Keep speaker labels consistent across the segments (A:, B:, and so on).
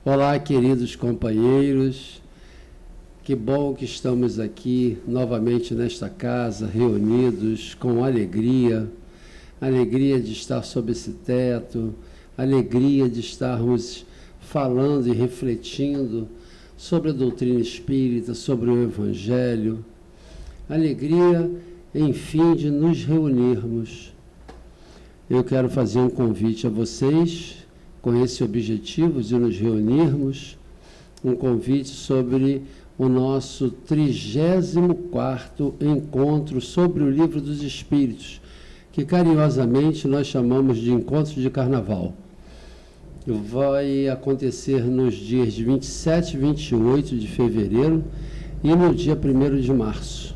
A: Olá, queridos companheiros, que bom que estamos aqui novamente nesta casa, reunidos com alegria de estar sob esse teto, alegria de estarmos falando e refletindo sobre a doutrina espírita, sobre o Evangelho, alegria, enfim, de nos reunirmos. Eu quero fazer um convite a vocês, com esse objetivo de nos reunirmos, um convite sobre o nosso 34º encontro sobre o Livro dos Espíritos, que carinhosamente nós chamamos de Encontro de Carnaval. Vai acontecer nos dias 27 e 28 de fevereiro e no dia 1º de março.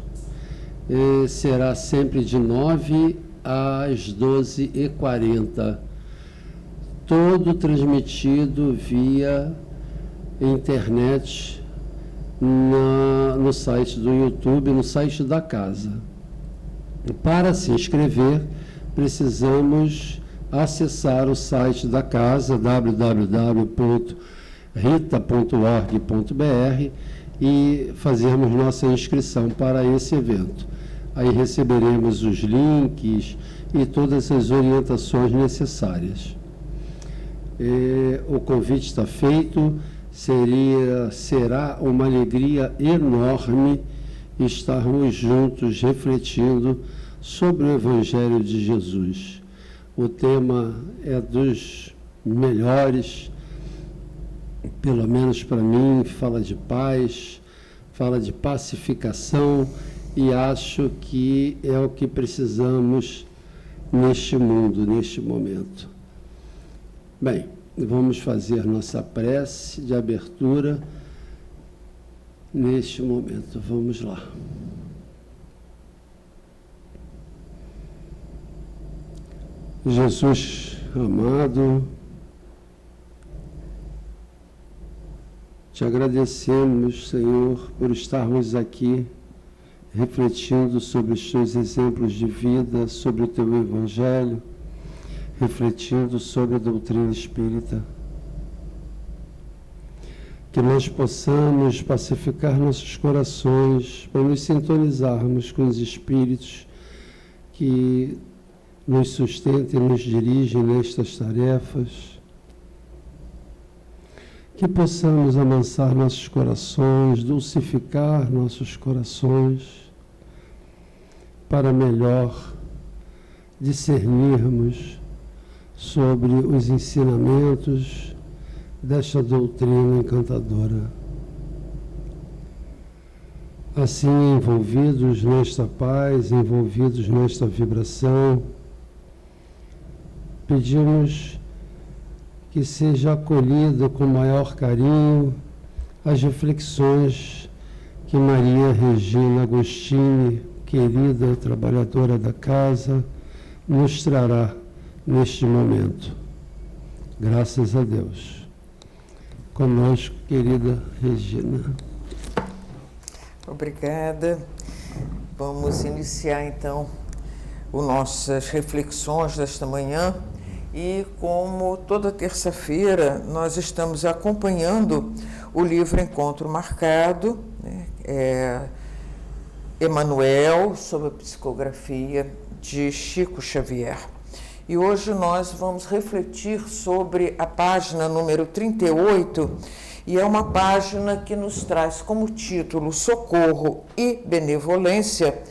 A: Será sempre de 9 às 12h40. Todo transmitido via internet no site do YouTube, no site da casa. Para se inscrever, precisamos acessar o site da casa, www.rita.org.br, e fazermos nossa inscrição para esse evento. Aí receberemos os links e todas as orientações necessárias. O convite está feito, será uma alegria enorme estarmos juntos refletindo sobre o Evangelho de Jesus. O tema é dos melhores, pelo menos para mim, fala de paz, fala de pacificação, e acho que é o que precisamos neste mundo, neste momento. Bem, vamos fazer nossa prece de abertura neste momento. Vamos lá. Jesus amado, te agradecemos, Senhor, por estarmos aqui refletindo sobre os teus exemplos de vida, sobre o teu Evangelho, refletindo sobre a doutrina espírita. Que nós possamos pacificar nossos corações para nos sintonizarmos com os espíritos que nos sustentem e nos dirigem nestas tarefas. Que possamos amansar nossos corações, dulcificar nossos corações, para melhor discernirmos sobre os ensinamentos desta doutrina encantadora. Assim, envolvidos nesta paz, envolvidos nesta vibração, pedimos que seja acolhida com maior carinho as reflexões que Maria Regina Agostini, querida trabalhadora da casa, nos trará neste momento. Graças a Deus. Conosco, querida Regina.
B: Obrigada. Vamos iniciar então as nossas reflexões desta manhã. E como toda terça-feira nós estamos acompanhando o livro Encontro Marcado, né? Emmanuel, sob a psicografia de Chico Xavier. E hoje nós vamos refletir sobre a página número 38, e é uma página que nos traz como título Socorro e Benevolência,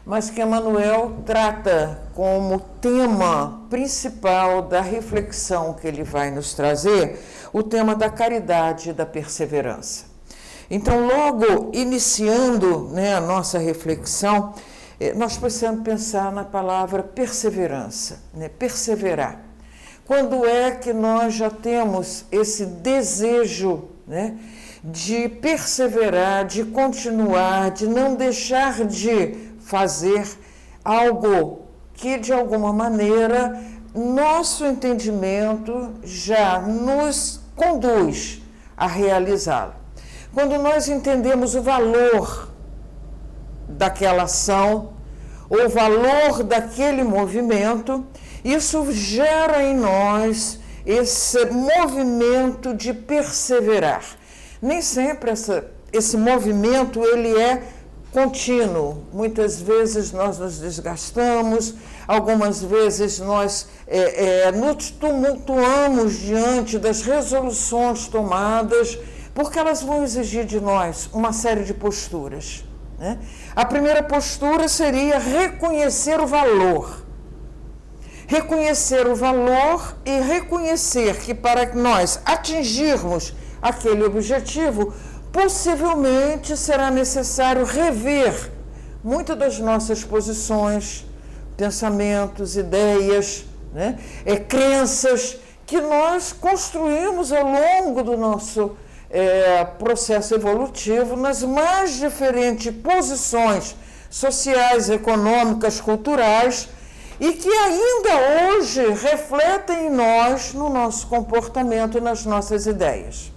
B: mas que Emmanuel trata como tema principal da reflexão que ele vai nos trazer, o tema da caridade e da perseverança. Então, logo iniciando, a nossa reflexão, nós precisamos pensar na palavra perseverança, perseverar. Quando é que nós já temos esse desejo, de perseverar, de continuar, de não deixar de fazer algo que, de alguma maneira, nosso entendimento já nos conduz a realizá-lo. Quando nós entendemos o valor daquela ação, o valor daquele movimento, isso gera em nós esse movimento de perseverar. Nem sempre esse movimento ele é contínuo. Muitas vezes nós nos desgastamos, algumas vezes nós nos tumultuamos diante das resoluções tomadas, porque elas vão exigir de nós uma série de posturas, né? A primeira postura seria reconhecer o valor. Reconhecer o valor e reconhecer que para nós atingirmos aquele objetivo, possivelmente será necessário rever muitas das nossas posições, pensamentos, ideias, né? Crenças que nós construímos ao longo do nosso processo evolutivo nas mais diferentes posições sociais, econômicas, culturais, e que ainda hoje refletem em nós, no nosso comportamento e nas nossas ideias.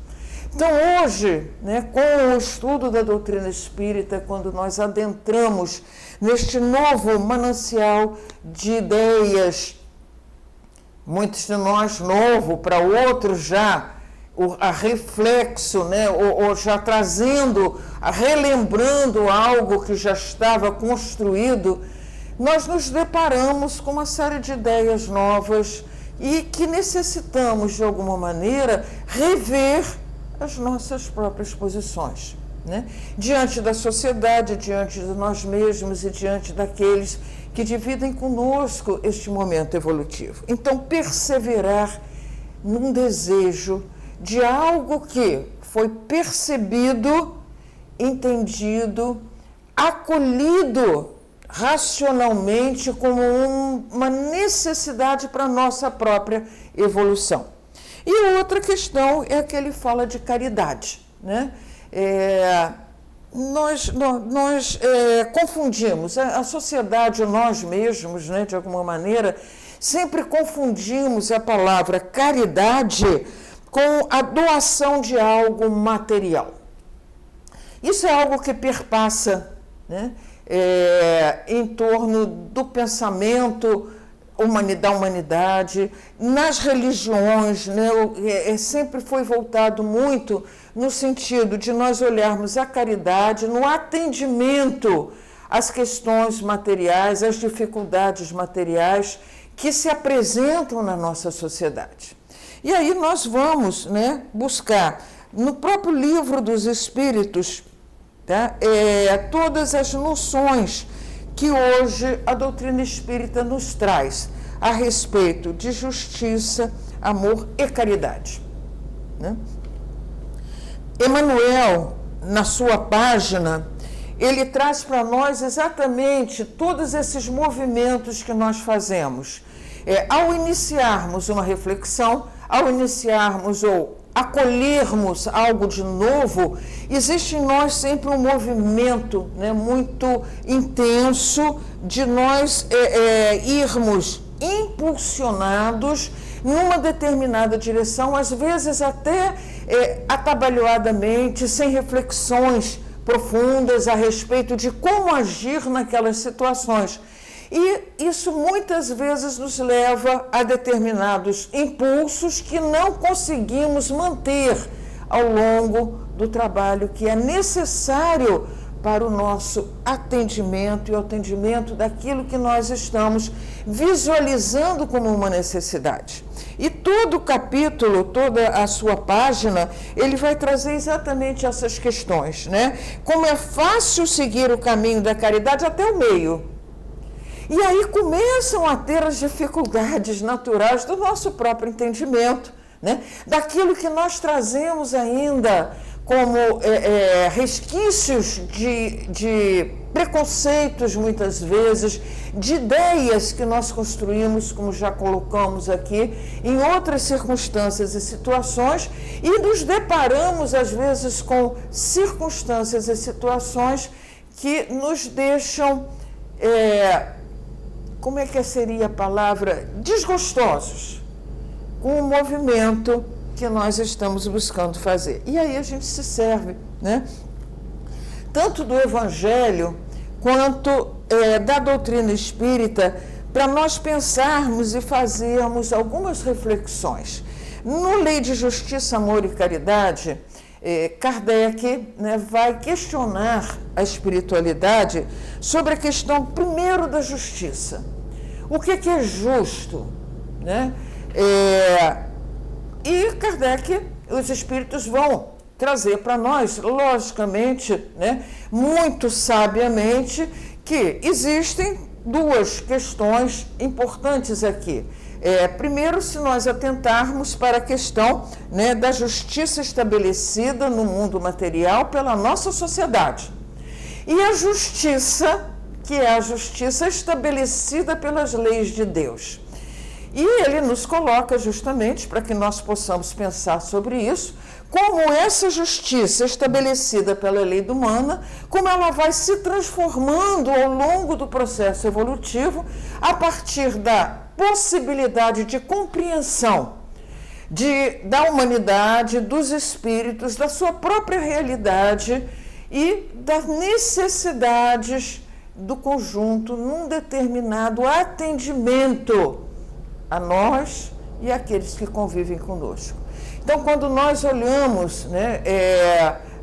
B: Então, hoje, né, com o estudo da doutrina espírita, quando nós adentramos neste novo manancial de ideias, muitos de nós novo, para outros já a reflexo, né, ou já trazendo, relembrando algo que já estava construído, nós nos deparamos com uma série de ideias novas e que necessitamos, de alguma maneira, rever as nossas próprias posições, né? Diante da sociedade, diante de nós mesmos e diante daqueles que dividem conosco este momento evolutivo. Então, perseverar num desejo de algo que foi percebido, entendido, acolhido racionalmente como uma necessidade para a nossa própria evolução. E outra questão é que ele fala de caridade, né? Nós confundimos, a sociedade, nós mesmos, né, de alguma maneira, sempre confundimos a palavra caridade com a doação de algo material. Isso é algo que perpassa, né, em torno do pensamento da humanidade, nas religiões, né, sempre foi voltado muito no sentido de nós olharmos a caridade no atendimento às questões materiais, às dificuldades materiais que se apresentam na nossa sociedade. E aí nós vamos, né, buscar no próprio livro dos Espíritos, tá, todas as noções que hoje a doutrina espírita nos traz a respeito de justiça, amor e caridade, né? Emmanuel, na sua página, ele traz para nós exatamente todos esses movimentos que nós fazemos. Ao iniciarmos uma reflexão, ao iniciarmos ou acolhermos algo de novo, existe em nós sempre um movimento, né, muito intenso de nós irmos impulsionados numa determinada direção, às vezes até atabalhoadamente, sem reflexões profundas a respeito de como agir naquelas situações. E isso muitas vezes nos leva a determinados impulsos que não conseguimos manter ao longo do trabalho que é necessário para o nosso atendimento e o atendimento daquilo que nós estamos visualizando como uma necessidade. E todo o capítulo, toda a sua página, ele vai trazer exatamente essas questões, né? Como é fácil seguir o caminho da caridade até o meio. E aí começam a ter as dificuldades naturais do nosso próprio entendimento, né? Daquilo que nós trazemos ainda como resquícios de preconceitos, muitas vezes, de ideias que nós construímos, como já colocamos aqui, em outras circunstâncias e situações, e nos deparamos, às vezes, com circunstâncias e situações que nos deixam... como é que seria a palavra? Desgostosos com o movimento que nós estamos buscando fazer. E aí a gente se serve, né, tanto do Evangelho quanto da doutrina espírita para nós pensarmos e fazermos algumas reflexões. No Lei de Justiça, Amor e Caridade, Kardec, né, vai questionar a espiritualidade sobre a questão, primeiro, da justiça. O que é justo? Né? E Kardec, os espíritos vão trazer para nós, logicamente, né, muito sabiamente, que existem duas questões importantes aqui. Primeiro, se nós atentarmos para a questão, né, da justiça estabelecida no mundo material pela nossa sociedade. E a justiça, que é a justiça estabelecida pelas leis de Deus. E ele nos coloca justamente para que nós possamos pensar sobre isso, como essa justiça estabelecida pela lei humana, como ela vai se transformando ao longo do processo evolutivo, a partir da possibilidade de compreensão da humanidade, dos espíritos, da sua própria realidade e das necessidades do conjunto num determinado atendimento a nós e àqueles que convivem conosco. Então, quando nós olhamos, né,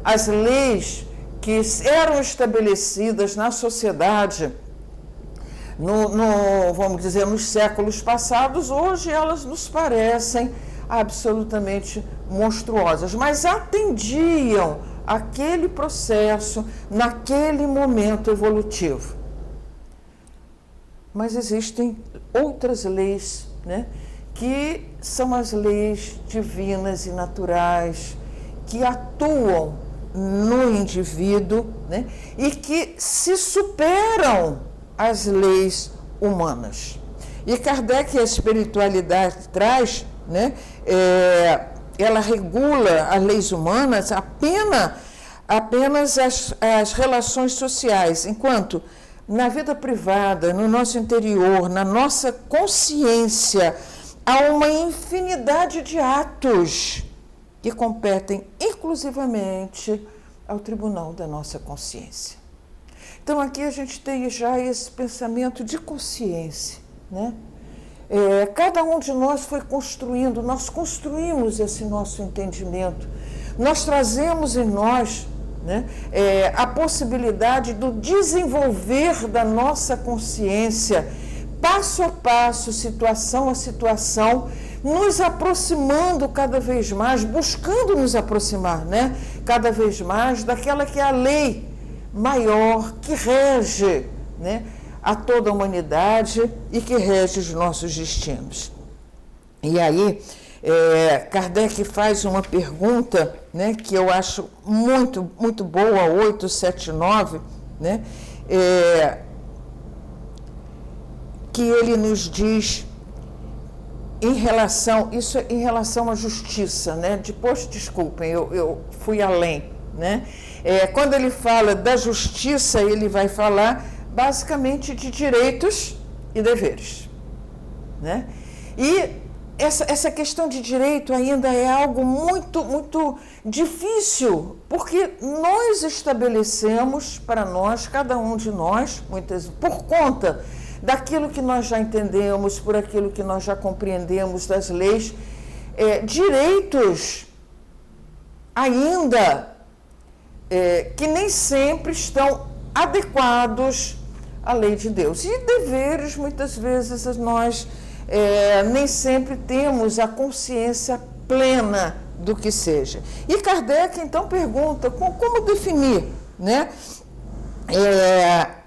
B: as leis que eram estabelecidas na sociedade, vamos dizer, nos séculos passados, hoje elas nos parecem absolutamente monstruosas, mas atendiam aquele processo naquele momento evolutivo. Mas existem outras leis, né, que são as leis divinas e naturais, que atuam no indivíduo, né, e que se superam as leis humanas. E Kardec, a espiritualidade traz, né, ela regula as leis humanas apenas as relações sociais, enquanto na vida privada, no nosso interior, na nossa consciência, há uma infinidade de atos que competem exclusivamente ao tribunal da nossa consciência. Então, aqui a gente tem já esse pensamento de consciência, né? Cada um de nós foi construindo, nós construímos esse nosso entendimento, nós trazemos em nós, né, a possibilidade do desenvolver da nossa consciência, passo a passo, situação a situação, nos aproximando cada vez mais, buscando nos aproximar, né, cada vez mais daquela que é a lei maior que rege, né, a toda a humanidade e que rege os nossos destinos. E aí, Kardec faz uma pergunta, né, que eu acho muito, muito boa, 879, né, que ele nos diz em relação à justiça, né? Depois, desculpem, eu fui além, né? Quando ele fala da justiça, ele vai falar basicamente de direitos e deveres, né? E essa questão de direito ainda é algo muito, muito difícil, porque nós estabelecemos para nós, cada um de nós, muitas por conta daquilo que nós já entendemos, por aquilo que nós já compreendemos das leis, direitos ainda que nem sempre estão adequados à lei de Deus. E deveres, muitas vezes, nós nem sempre temos a consciência plena do que seja. E Kardec, então, pergunta como definir, né,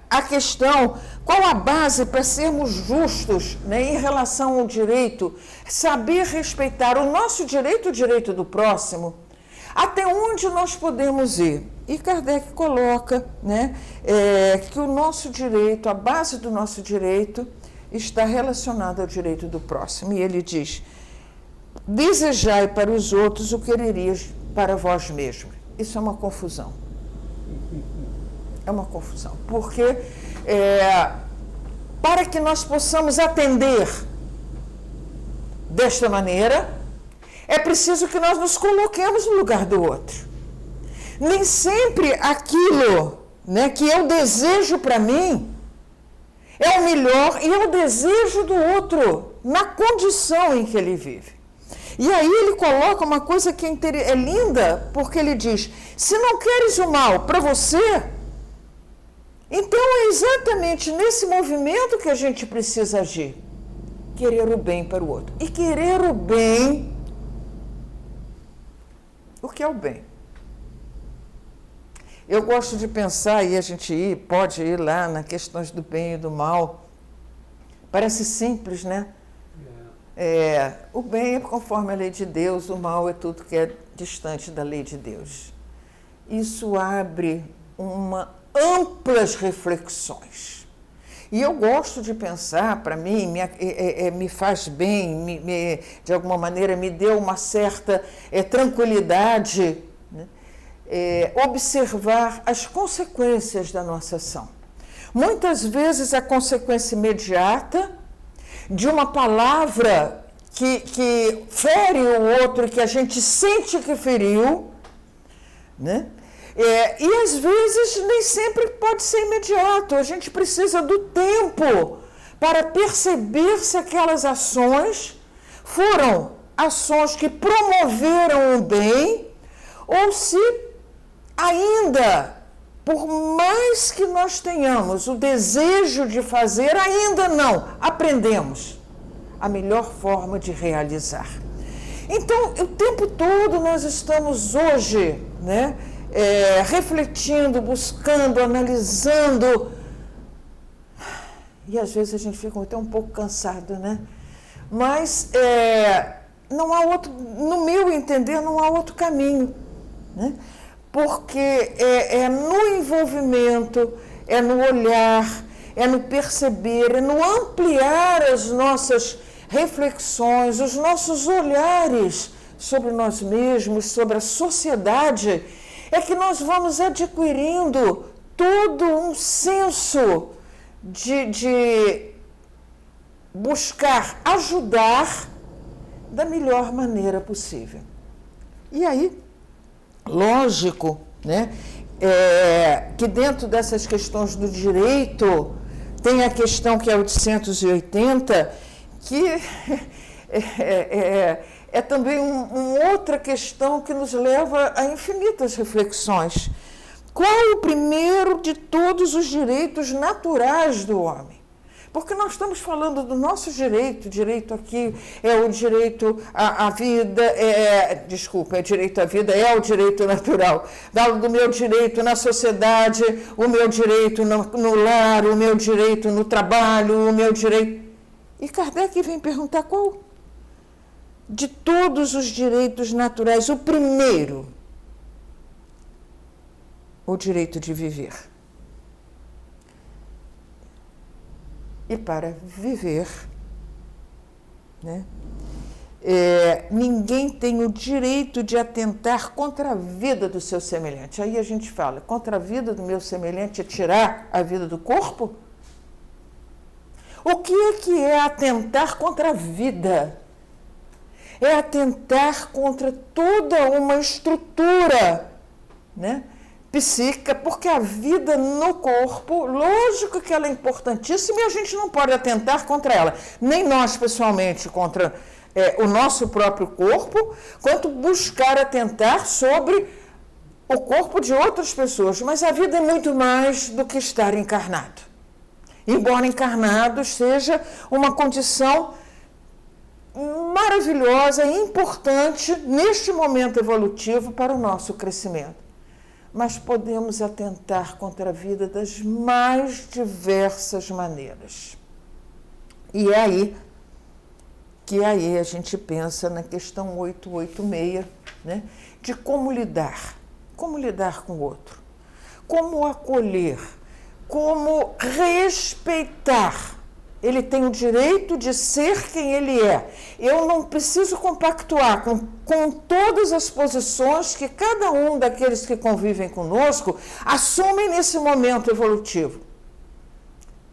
B: a questão, qual a base para sermos justos, né, em relação ao direito, saber respeitar o nosso direito, o direito do próximo, até onde nós podemos ir. E Kardec coloca, né, que o nosso direito, a base do nosso direito, está relacionada ao direito do próximo. E ele diz: desejai para os outros o que quererias para vós mesmos. Isso é uma confusão. É uma confusão, porque para que nós possamos atender desta maneira, é preciso que nós nos coloquemos no lugar do outro. Nem sempre aquilo, né, que eu desejo para mim é o melhor e é o desejo do outro, na condição em que ele vive. E aí ele coloca uma coisa que é linda, porque ele diz, se não queres o mal para você, então é exatamente nesse movimento que a gente precisa agir. Querer o bem para o outro. E querer o bem, o que é o bem? Eu gosto de pensar, e a gente pode ir lá nas questões do bem e do mal. Parece simples, né? O bem é conforme a lei de Deus, o mal é tudo que é distante da lei de Deus. Isso abre amplas reflexões. E eu gosto de pensar, para mim, me faz bem, de alguma maneira me deu uma certa tranquilidade, né? Observar as consequências da nossa ação. Muitas vezes a consequência imediata de uma palavra que fere o outro, que a gente sente que feriu, né? E às vezes nem sempre pode ser imediato, a gente precisa do tempo para perceber se aquelas ações foram ações que promoveram o bem ou se ainda, por mais que nós tenhamos o desejo de fazer, ainda não aprendemos a melhor forma de realizar. Então, o tempo todo nós estamos hoje, né, refletindo, buscando, analisando, e às vezes a gente fica até um pouco cansado, né? Mas não há outro, no meu entender, não há outro caminho, né? Porque é no envolvimento, é no olhar, é no perceber, é no ampliar as nossas reflexões, os nossos olhares sobre nós mesmos, sobre a sociedade, é que nós vamos adquirindo todo um senso de buscar ajudar da melhor maneira possível. E aí, lógico, né, que dentro dessas questões do direito, tem a questão que é 880, que é também uma outra questão que nos leva a infinitas reflexões. Qual é o primeiro de todos os direitos naturais do homem? Porque nós estamos falando do nosso direito aqui é o direito à vida, direito à vida é o direito natural. Do meu direito na sociedade, o meu direito no lar, o meu direito no trabalho, o meu direito... E Kardec vem perguntar qual de todos os direitos naturais, o primeiro, o direito de viver. E para viver, né, ninguém tem o direito de atentar contra a vida do seu semelhante. Aí a gente fala, contra a vida do meu semelhante é tirar a vida do corpo? O que é atentar contra a vida? É atentar contra toda uma estrutura, né, psíquica, porque a vida no corpo, lógico que ela é importantíssima e a gente não pode atentar contra ela, nem nós pessoalmente contra o nosso próprio corpo, quanto buscar atentar sobre o corpo de outras pessoas. Mas a vida é muito mais do que estar encarnado. Embora encarnado seja uma condição maravilhosa e importante neste momento evolutivo para o nosso crescimento. Mas podemos atentar contra a vida das mais diversas maneiras. E é aí que a gente pensa na questão 886, né, de como lidar com o outro, como acolher, como respeitar. Ele tem o direito de ser quem ele é. Eu não preciso compactuar com todas as posições que cada um daqueles que convivem conosco assumem nesse momento evolutivo.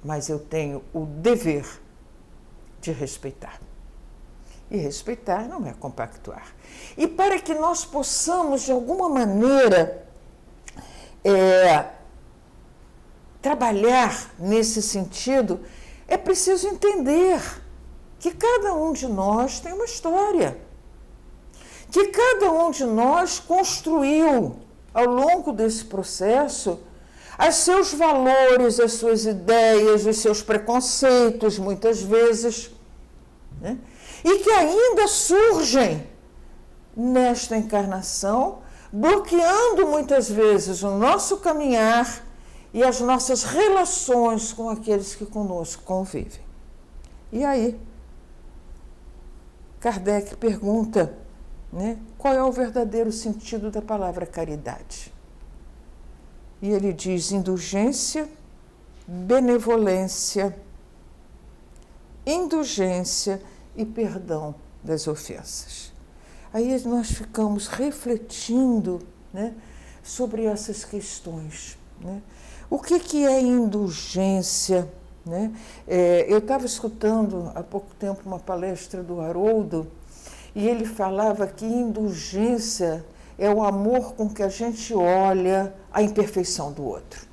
B: Mas eu tenho o dever de respeitar. E respeitar não é compactuar. E para que nós possamos, de alguma maneira, trabalhar nesse sentido, é preciso entender que cada um de nós tem uma história. que cada um de nós construiu ao longo desse processo os seus valores, as suas ideias, os seus preconceitos, muitas vezes, né? E que ainda surgem nesta encarnação, bloqueando muitas vezes o nosso caminhar e as nossas relações com aqueles que conosco convivem. E aí, Kardec pergunta, né, qual é o verdadeiro sentido da palavra caridade? E ele diz indulgência, benevolência, indulgência e perdão das ofensas. Aí nós ficamos refletindo, né, sobre essas questões, né? O que é indulgência? Né? Eu estava escutando há pouco tempo uma palestra do Haroldo e ele falava que indulgência é o amor com que a gente olha a imperfeição do outro.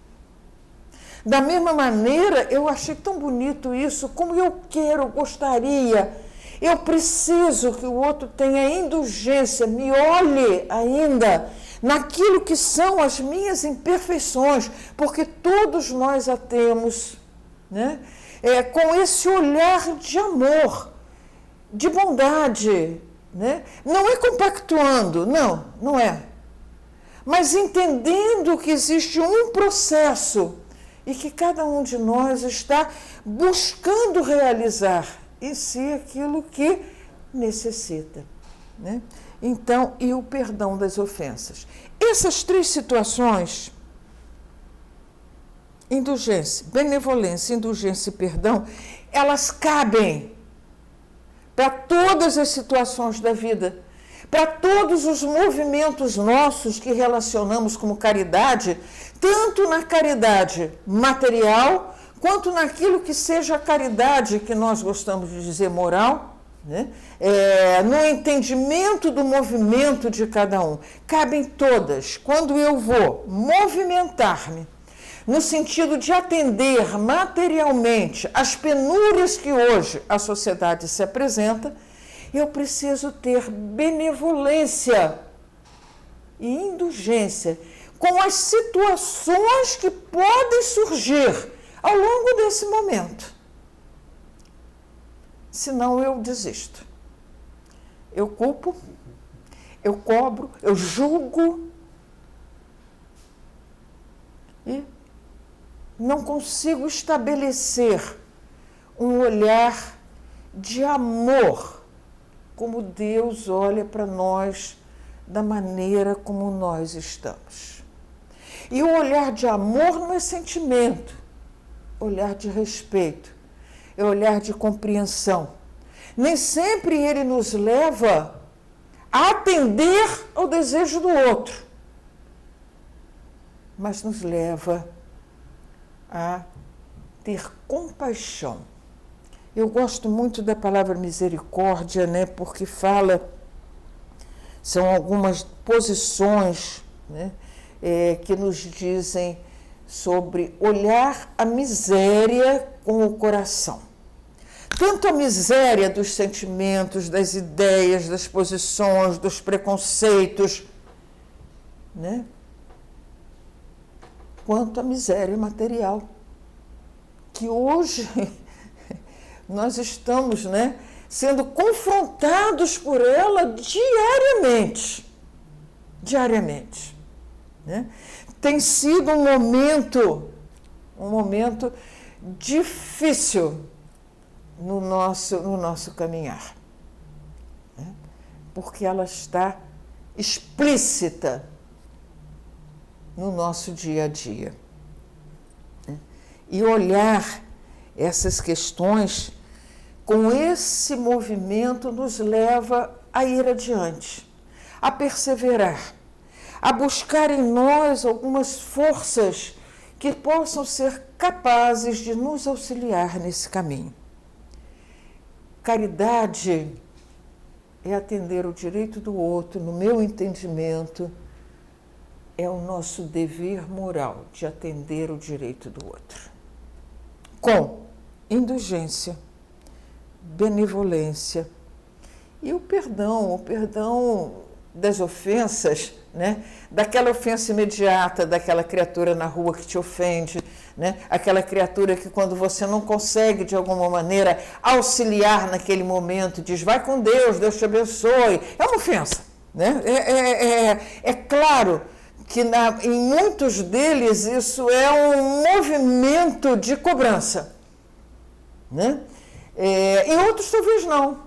B: Da mesma maneira, eu achei tão bonito isso, como eu gostaria, eu preciso que o outro tenha indulgência, me olhe ainda naquilo que são as minhas imperfeições, porque todos nós a temos, né? Com esse olhar de amor, de bondade, né? Não é compactuando, não é. Mas entendendo que existe um processo e que cada um de nós está buscando realizar em si aquilo que necessita, né? Então, e o perdão das ofensas. Essas três situações, indulgência, benevolência, indulgência e perdão, elas cabem para todas as situações da vida, para todos os movimentos nossos que relacionamos como caridade, tanto na caridade material, quanto naquilo que seja a caridade que nós gostamos de dizer moral, né? No entendimento do movimento de cada um. Cabem todas. Quando eu vou movimentar-me no sentido de atender materialmente as penúrias que hoje a sociedade se apresenta, eu preciso ter benevolência e indulgência com as situações que podem surgir ao longo desse momento. Senão eu desisto. Eu culpo, eu cobro, eu julgo e não consigo estabelecer um olhar de amor, como Deus olha para nós da maneira como nós estamos. E o olhar de amor não é sentimento, olhar de respeito, é olhar de compreensão. Nem sempre ele nos leva a atender ao desejo do outro, mas nos leva a ter compaixão. Eu gosto muito da palavra misericórdia, né, porque são algumas posições, né, que nos dizem sobre olhar a miséria com o coração. Tanto a miséria dos sentimentos, das ideias, das posições, dos preconceitos, né? Quanto a miséria material, que hoje nós estamos, né, sendo confrontados por ela diariamente, né? Tem sido um momento difícil no nosso caminhar, né? Porque ela está explícita no nosso dia a dia, né? E olhar essas questões com esse movimento nos leva a ir adiante, a perseverar, a buscar em nós algumas forças que possam ser capazes de nos auxiliar nesse caminho. Caridade é atender o direito do outro, no meu entendimento, é o nosso dever moral de atender o direito do outro. Com indulgência, benevolência e o perdão das ofensas, né? Daquela ofensa imediata, daquela criatura na rua que te ofende, né? Aquela criatura que quando você não consegue de alguma maneira auxiliar naquele momento, diz, vai com Deus, Deus te abençoe, é uma ofensa, né? É claro que em muitos deles isso é um movimento de cobrança, né? Em outros talvez não,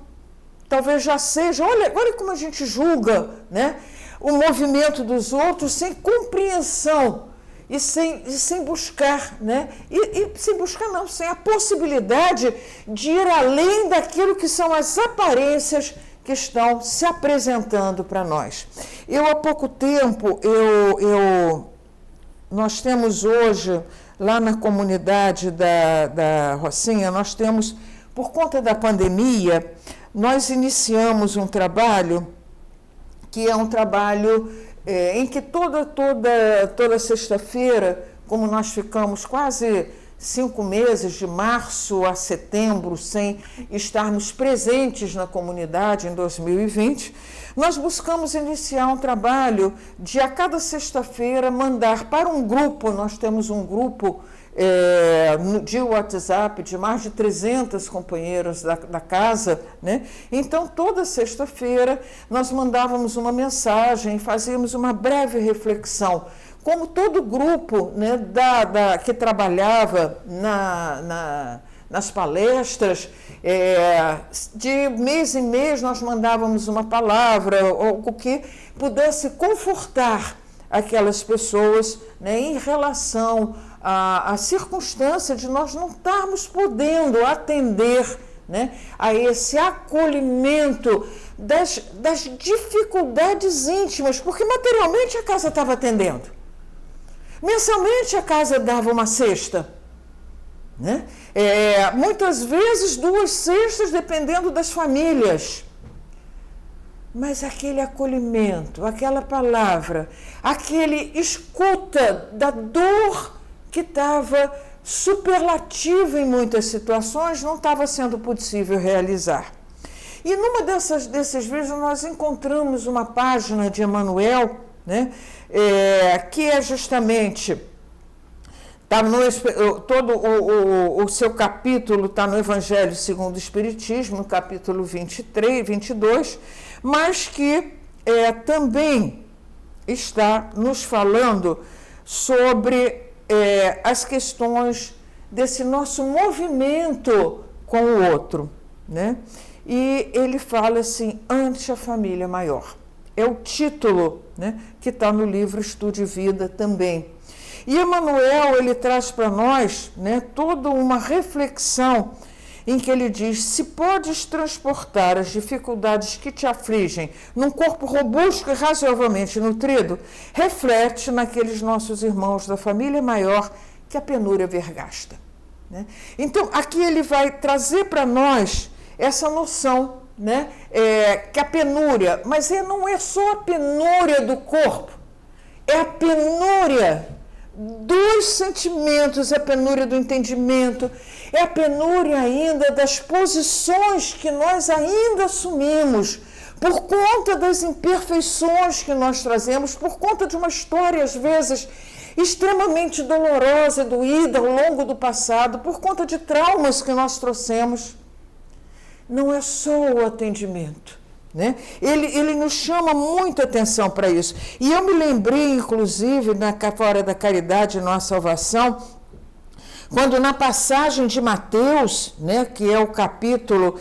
B: talvez já seja, olha como a gente julga, né? O movimento dos outros sem compreensão e sem buscar, né? E sem buscar não, sem a possibilidade de ir além daquilo que são as aparências que estão se apresentando para nós. Há pouco tempo, nós temos hoje, lá na comunidade da Rocinha, nós temos, por conta da pandemia, nós iniciamos um trabalho que é um trabalho em que toda sexta-feira, como nós ficamos quase 5 meses, de março a setembro, sem estarmos presentes na comunidade em 2020, nós buscamos iniciar um trabalho de, a cada sexta-feira, mandar para um grupo, nós temos um grupo de WhatsApp de mais de 300 companheiros da casa, né? Então, toda sexta-feira, nós mandávamos uma mensagem, fazíamos uma breve reflexão, como todo grupo, né, que trabalhava nas palestras, de mês em mês nós mandávamos uma palavra, algo que pudesse confortar aquelas pessoas, né, em relação à circunstância de nós não estarmos podendo atender, né, a esse acolhimento das dificuldades íntimas, porque materialmente a casa estava atendendo. Mensalmente a casa dava uma cesta, né? Muitas vezes 2 cestas, dependendo das famílias. Mas aquele acolhimento, aquela palavra, aquele escuta da dor que estava superlativa em muitas situações, não estava sendo possível realizar. E numa desses vezes nós encontramos uma página de Emmanuel, né, que é justamente, todo o seu capítulo está no Evangelho segundo o Espiritismo, no capítulo 23, 22, mas que também está nos falando sobre as questões desse nosso movimento com o outro, né? E ele fala assim, ante a família maior. É o título, né, que está no livro Estude Vida também. E Emmanuel, ele traz para nós, né, toda uma reflexão em que ele diz, se podes transportar as dificuldades que te afligem num corpo robusto e razoavelmente nutrido, reflete naqueles nossos irmãos da família maior que a penúria vergasta, né? Então, aqui ele vai trazer para nós essa noção, né, que a penúria, mas não é só a penúria do corpo, é a penúria dos sentimentos, é a penúria do entendimento, é a penúria ainda das posições que nós ainda assumimos, por conta das imperfeições que nós trazemos, por conta de uma história, às vezes, extremamente dolorosa e doída ao longo do passado, por conta de traumas que nós trouxemos. Não é só o atendimento, né? Ele nos chama muita atenção para isso. E eu me lembrei, inclusive, na Fora da Caridade e Nossa Salvação, quando na passagem de Mateus, né, que é o capítulo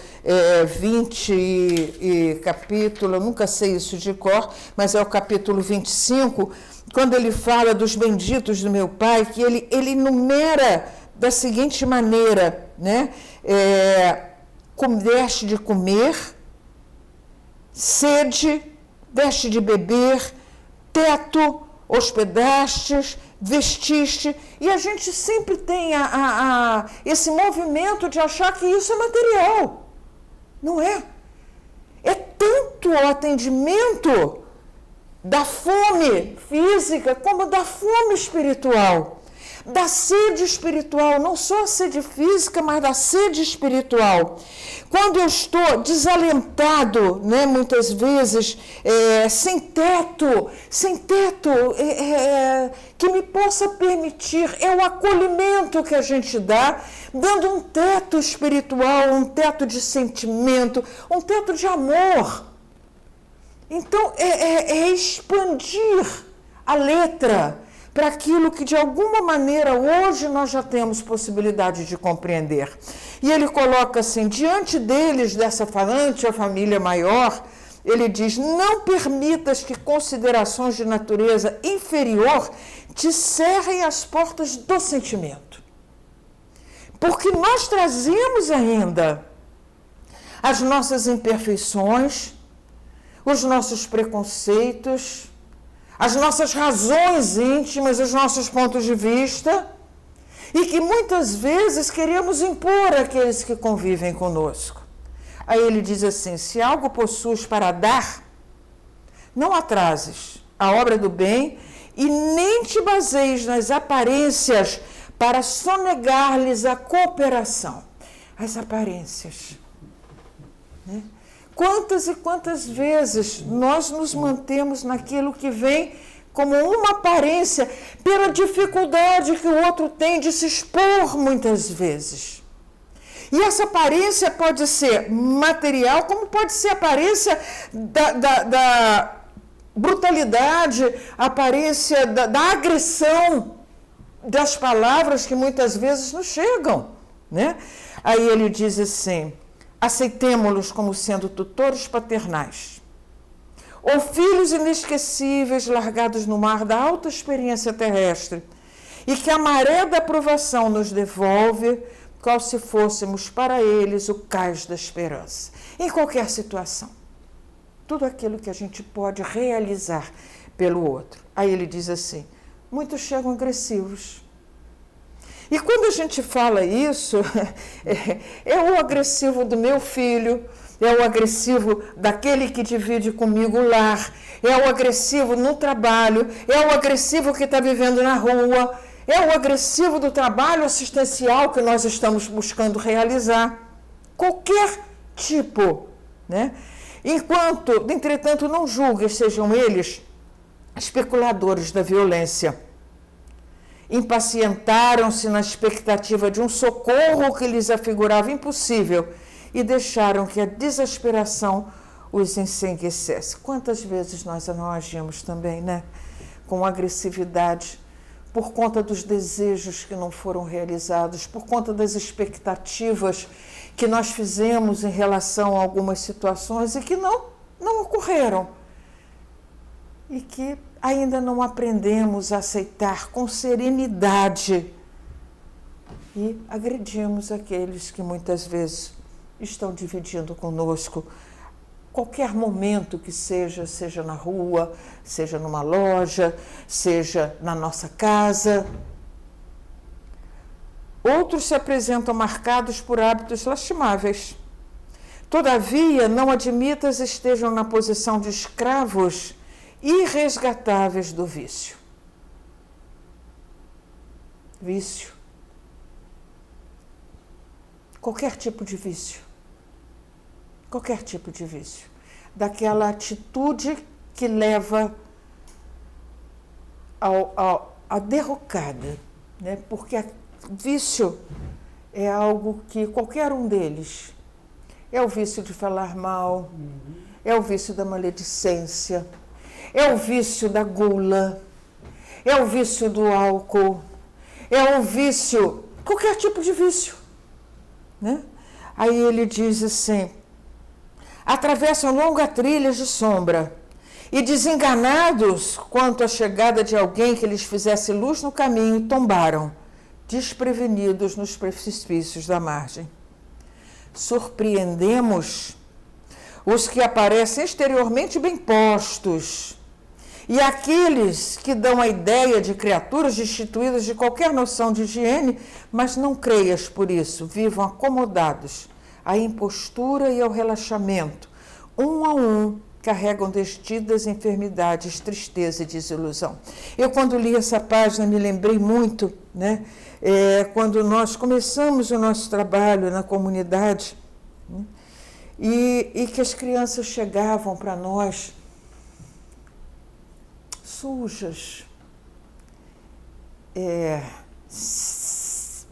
B: 20 e capítulo, eu nunca sei isso de cor, mas é o capítulo 25, quando ele fala dos benditos do meu Pai, que ele enumera da seguinte maneira, né? Deste de comer, sede, deste de beber, teto, hospedastes, vestiste, e a gente sempre tem esse movimento de achar que isso é material. Não é. É tanto o atendimento da fome física como da fome espiritual. da sede espiritual, não só a sede física, mas da sede espiritual. Quando eu estou desalentado, né, muitas vezes, sem teto, que me possa permitir, é o acolhimento que a gente dá, dando um teto espiritual, um teto de sentimento, um teto de amor. Então, é expandir a letra para aquilo que, de alguma maneira, hoje nós já temos possibilidade de compreender. E ele coloca assim, diante deles, dessa falante, a família maior, ele diz, não permitas que considerações de natureza inferior te cerrem as portas do sentimento. Porque nós trazemos ainda as nossas imperfeições, os nossos preconceitos, as nossas razões íntimas, os nossos pontos de vista, e que muitas vezes queremos impor àqueles que convivem conosco. Aí ele diz assim, se algo possuis para dar, não atrases a obra do bem e nem te baseies nas aparências para sonegar-lhes a cooperação. As aparências, né? Quantas e quantas vezes nós nos mantemos naquilo que vem como uma aparência, pela dificuldade que o outro tem de se expor muitas vezes. E essa aparência pode ser material, como pode ser aparência da brutalidade, aparência da agressão das palavras que muitas vezes nos chegam, né? Aí ele diz assim, aceitemo-los como sendo tutores paternais, ou filhos inesquecíveis largados no mar da alta experiência terrestre, e que a maré da aprovação nos devolve, qual se fôssemos para eles o cais da esperança. Em qualquer situação, tudo aquilo que a gente pode realizar pelo outro. Aí ele diz assim, muitos chegam agressivos. E quando a gente fala isso, é o agressivo do meu filho, é o agressivo daquele que divide comigo o lar, é o agressivo no trabalho, é o agressivo que está vivendo na rua, é o agressivo do trabalho assistencial que nós estamos buscando realizar. Qualquer tipo, né? Entretanto, não julgues, sejam eles especuladores da violência. Impacientaram-se na expectativa de um socorro que lhes afigurava impossível e deixaram que a desesperação os enseguecesse. Quantas vezes nós não agimos também, né? Com agressividade, por conta dos desejos que não foram realizados, por conta das expectativas que nós fizemos em relação a algumas situações e que não ocorreram. E que ainda não aprendemos a aceitar com serenidade e agredimos aqueles que muitas vezes estão dividindo conosco qualquer momento que seja na rua, seja numa loja, seja na nossa casa. Outros se apresentam marcados por hábitos lastimáveis. Todavia, não admitas estejam na posição de escravos irresgatáveis do vício. Vício. Qualquer tipo de vício. Qualquer tipo de vício. Daquela atitude que leva à derrocada, né? Porque vício é algo que qualquer um deles, é o vício de falar mal, é o vício da maledicência, é o vício da gula, é o vício do álcool, é o vício, qualquer tipo de vício, né? Aí ele diz assim, atravessam longas trilhas de sombra e, desenganados quanto à chegada de alguém que lhes fizesse luz no caminho, tombaram, desprevenidos nos precipícios da margem. Surpreendemos os que aparecem exteriormente bem postos e aqueles que dão a ideia de criaturas destituídas de qualquer noção de higiene, mas não creias por isso, vivam acomodados à impostura e ao relaxamento, um a um, carregam desditas enfermidades, tristeza e desilusão. Eu, quando li essa página, me lembrei muito, né? Quando nós começamos o nosso trabalho na comunidade, né? E que as crianças chegavam para nós sujas,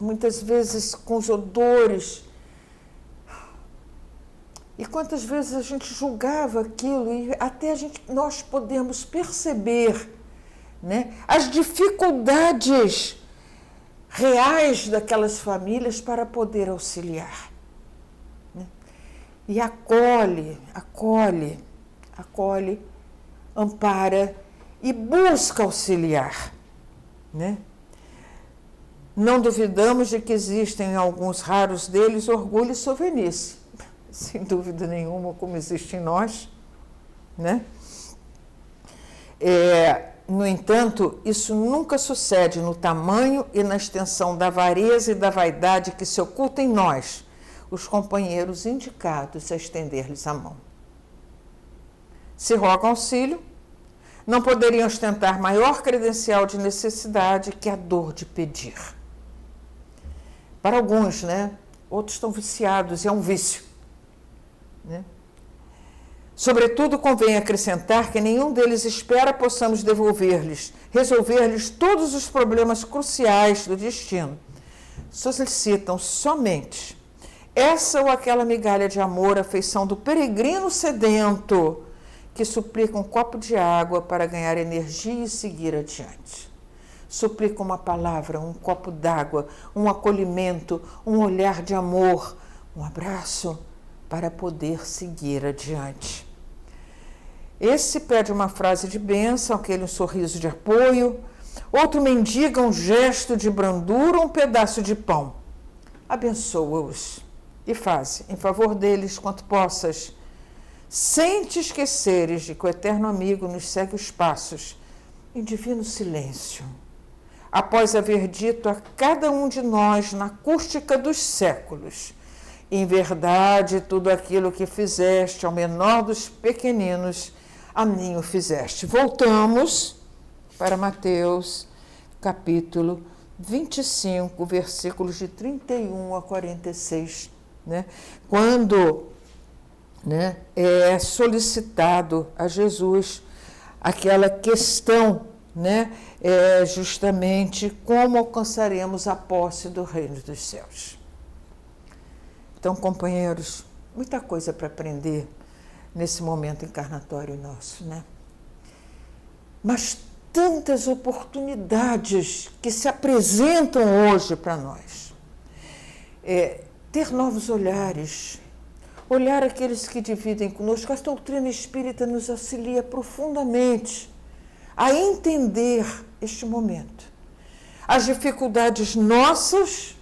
B: muitas vezes com os odores. E quantas vezes a gente julgava aquilo e até nós podemos perceber, né, as dificuldades reais daquelas famílias para poder auxiliar. Né? E acolhe, ampara e busca auxiliar. Né? Não duvidamos de que existem em alguns raros deles orgulho e sovinice, sem dúvida nenhuma, como existe em nós, né? No entanto, isso nunca sucede no tamanho e na extensão da avareza e da vaidade que se oculta em nós, os companheiros indicados a estender-lhes a mão. Se rogam auxílio, não poderiam ostentar maior credencial de necessidade que a dor de pedir. Para alguns, né? Outros estão viciados, é um vício. Né? Sobretudo, convém acrescentar que nenhum deles espera possamos resolver-lhes todos os problemas cruciais do destino. Solicitam somente essa ou aquela migalha de amor, afeição do peregrino sedento, que suplica um copo de água para ganhar energia e seguir adiante. Suplica uma palavra, um copo d'água, um acolhimento, um olhar de amor, um abraço, para poder seguir adiante. Esse pede uma frase de bênção, aquele um sorriso de apoio, outro mendiga um gesto de brandura ou um pedaço de pão. Abençoa-os e faze em favor deles quanto possas, sem te esqueceres de que o eterno amigo nos segue os passos em divino silêncio, após haver dito a cada um de nós na acústica dos séculos: em verdade, tudo aquilo que fizeste ao menor dos pequeninos, a mim o fizeste. Voltamos para Mateus, capítulo 25, versículos de 31 a 46, né? Quando, né, é solicitado a Jesus aquela questão, né, justamente como alcançaremos a posse do reino dos céus. Então, companheiros, muita coisa para aprender nesse momento encarnatório nosso, né? Mas tantas oportunidades que se apresentam hoje para nós. Ter novos olhares, olhar aqueles que dividem conosco. A doutrina espírita nos auxilia profundamente a entender este momento, as dificuldades nossas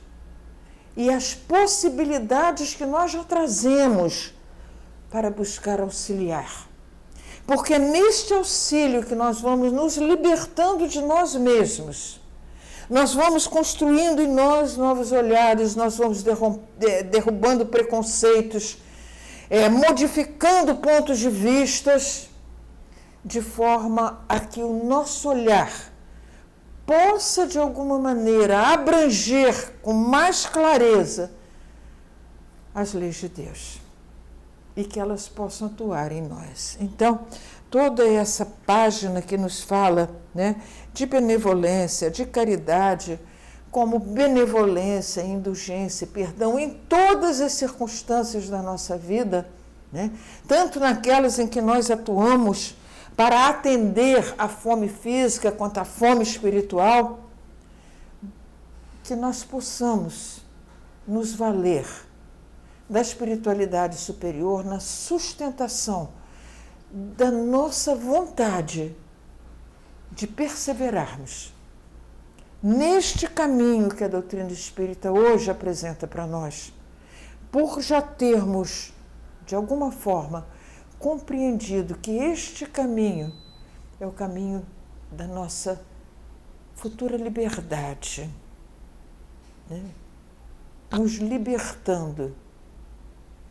B: e as possibilidades que nós já trazemos para buscar auxiliar. Porque é neste auxílio que nós vamos nos libertando de nós mesmos. Nós vamos construindo em nós novos olhares, nós vamos derrubando preconceitos, modificando pontos de vistas, de forma a que o nosso olhar possa, de alguma maneira, abranger com mais clareza as leis de Deus e que elas possam atuar em nós. Então, toda essa página que nos fala, né, de benevolência, de caridade, como benevolência, indulgência, perdão, em todas as circunstâncias da nossa vida, né, tanto naquelas em que nós atuamos para atender à fome física quanto à fome espiritual, que nós possamos nos valer da espiritualidade superior na sustentação da nossa vontade de perseverarmos neste caminho que a doutrina espírita hoje apresenta para nós, por já termos, de alguma forma, compreendido que este caminho é o caminho da nossa futura liberdade, né? Nos libertando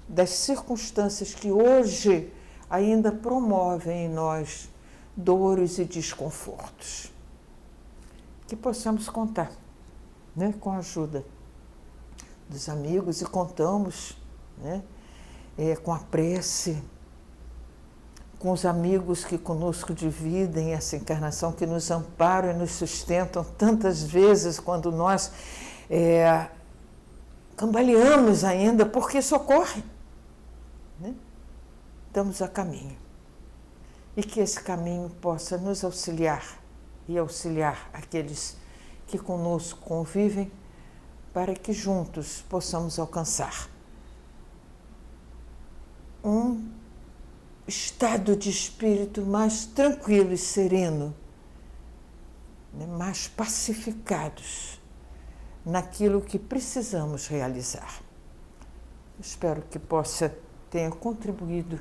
B: das circunstâncias que hoje ainda promovem em nós dores e desconfortos. Que possamos contar, né, com a ajuda dos amigos, e contamos, né, com a prece, com os amigos que conosco dividem essa encarnação, que nos amparam e nos sustentam tantas vezes quando nós cambaleamos ainda, porque socorrem, né? Estamos a caminho. E que esse caminho possa nos auxiliar e auxiliar aqueles que conosco convivem, para que juntos possamos alcançar um estado de espírito mais tranquilo e sereno, né, mais pacificados naquilo que precisamos realizar. Espero que tenha contribuído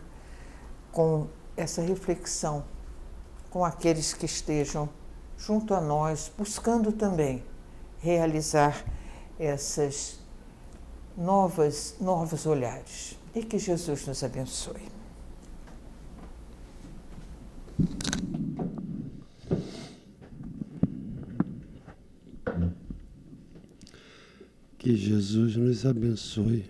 B: com essa reflexão com aqueles que estejam junto a nós, buscando também realizar essas novos olhares. E que Jesus nos abençoe.
A: Que Jesus nos abençoe.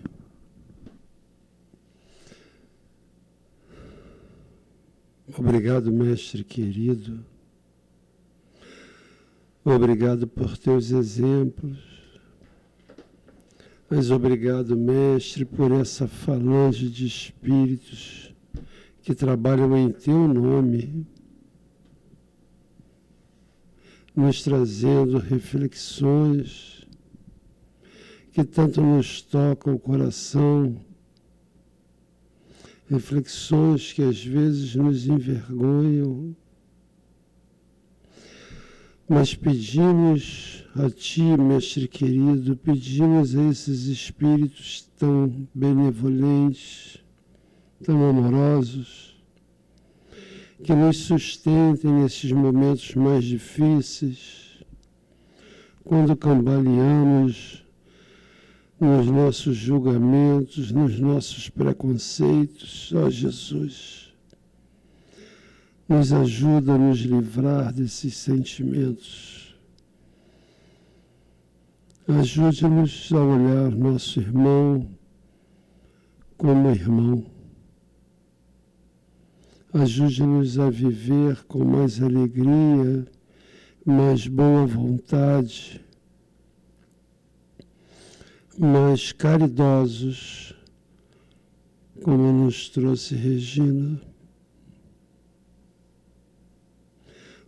A: Obrigado, mestre querido. Obrigado por teus exemplos. Mas obrigado, mestre, por essa falange de espíritos que trabalham em teu nome, nos trazendo reflexões que tanto nos tocam o coração, reflexões que às vezes nos envergonham, mas pedimos a Ti, mestre querido, pedimos a esses espíritos tão benevolentes, tão amorosos, que nos sustentem nesses momentos mais difíceis, quando cambaleamos nos nossos julgamentos, nos nossos preconceitos. Ó Jesus, nos ajuda a nos livrar desses sentimentos. Ajude-nos a olhar nosso irmão como irmão. Ajude-nos a viver com mais alegria, mais boa vontade, mais caridosos, como nos trouxe Regina.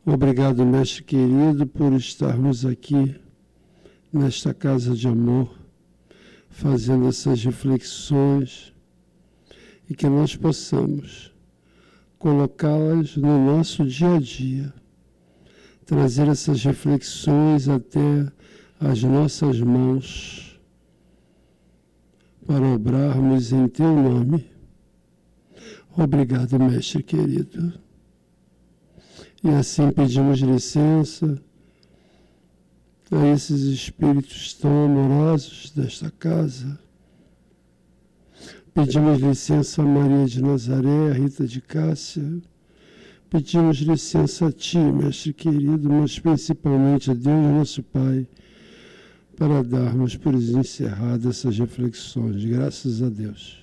A: Obrigado, mestre querido, por estarmos aqui nesta casa de amor, fazendo essas reflexões, e que nós possamos colocá-las no nosso dia a dia, trazer essas reflexões até as nossas mãos, para obrarmos em teu nome. Obrigado, mestre querido. E assim pedimos licença a esses espíritos tão amorosos desta casa. Pedimos licença a Maria de Nazaré, a Rita de Cássia. Pedimos licença a Ti, mestre querido, mas principalmente a Deus, nosso Pai, para darmos por encerradas essas reflexões. Graças a Deus.